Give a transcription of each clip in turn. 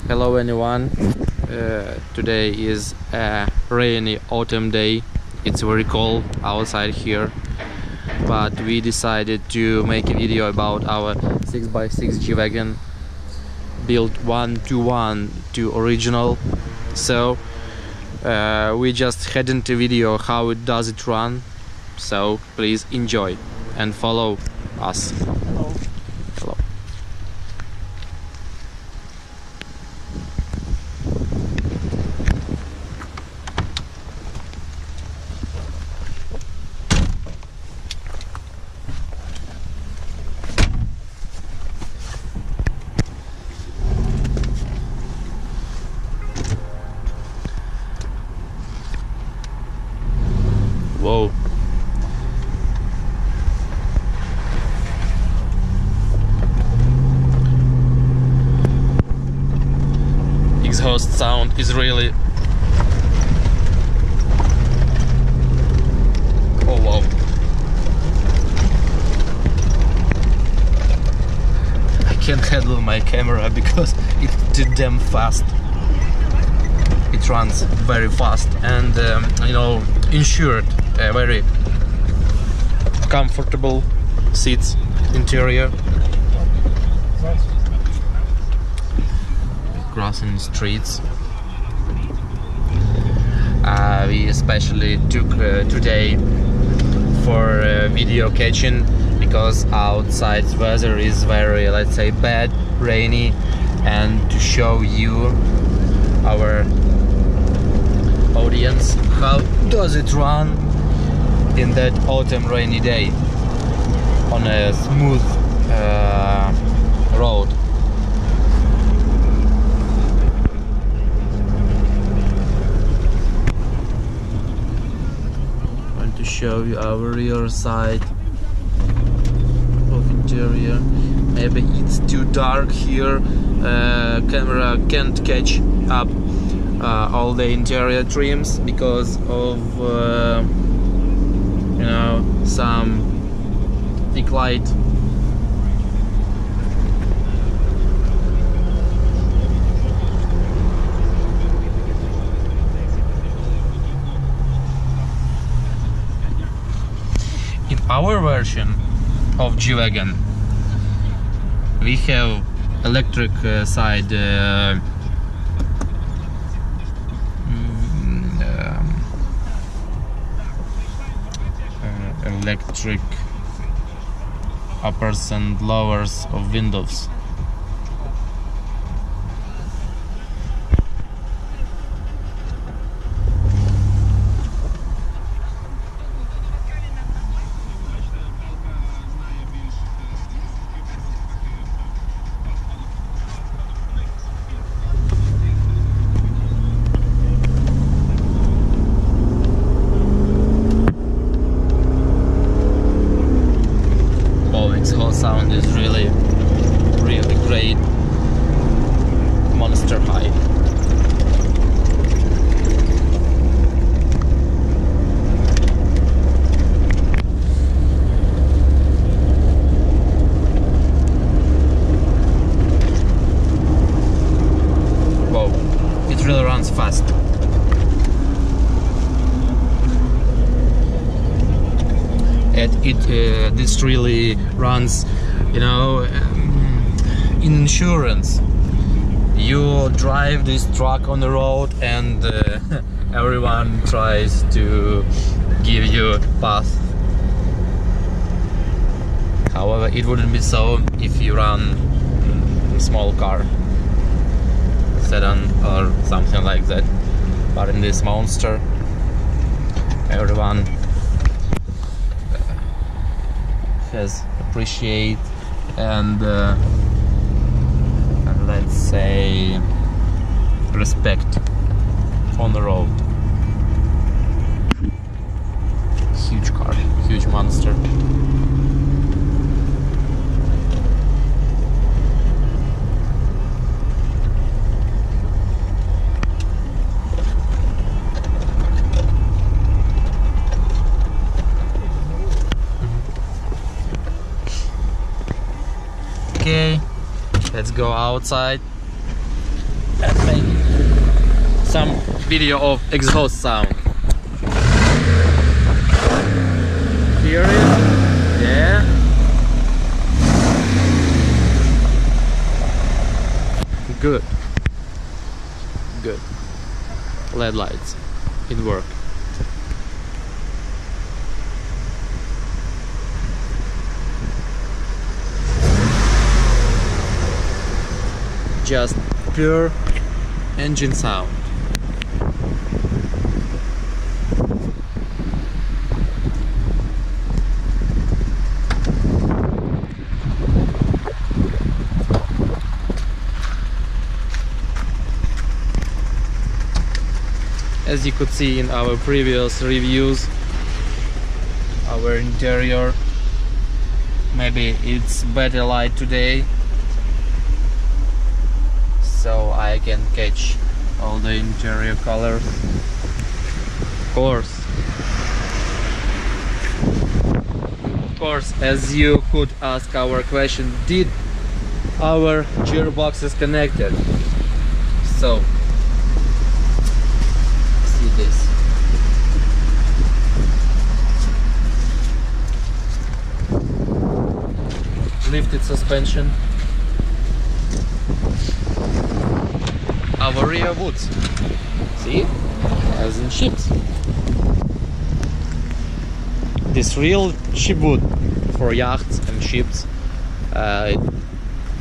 Hello anyone. Today is a rainy autumn day. It's very cold outside here, but we decided to make a video about our 6x6 G-Wagon built 1:1 to original. So we just had into video how it does it run, so please enjoy and follow us. Hello. Hello. Whoa. Exhaust sound is really... Oh wow. I can't handle my camera because it's too damn fast. It runs very fast and you know, insured, very comfortable seats, interior. Crossing streets. We especially took today for video catching because outside weather is very, let's say, bad, rainy, and to show you, our audience, how does it run in that autumn rainy day on a smooth road. I want to show you our rear side of interior. Maybe it's too dark here, camera can't catch up all the interior trims because of you know, some thick light. In our version of G-Wagon we have electric side electric uppers and lowers of windows. Exhaust sound is really great, monster high. Wow, it really runs fast. This really runs, you know, in insurance. You drive this truck on the road and everyone tries to give you a pass. However, it wouldn't be so if you run a small car, sedan or something like that. But in this monster, everyone has appreciate and let's say respect on the road. Huge car, huge monster. Okay, let's go outside. and make some video of exhaust sound. Hear it? Yeah. Good. Good. LED lights in work. Just pure engine sound. As you could see in our previous reviews, our interior, maybe it's better light today, so I can catch all the interior colors. Of course, as you could ask our question, did our gearbox is connected? So see this. Lifted suspension. Our rear woods, see, as in ships. This real ship wood for yachts and ships. It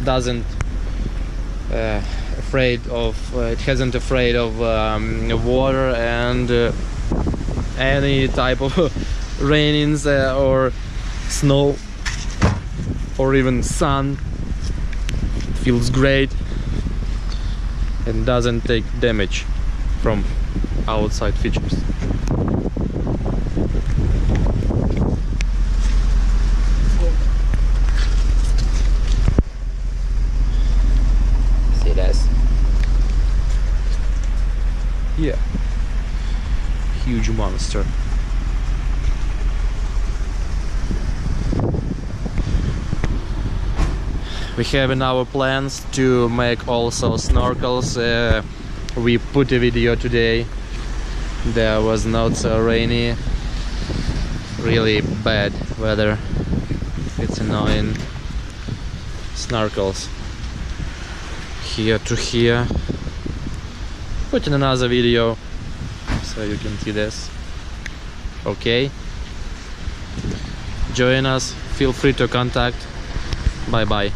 doesn't it hasn't afraid of water and any type of rainings or snow or even sun. It feels great and doesn't take damage from outside features. See this? Yeah, huge monster. We have in our plans to make also snorkels. We put a video today. There was not so rainy, really bad weather. It's annoying. Snorkels here to here. Put in another video so you can see this. Okay, join us, feel free to contact. Bye bye.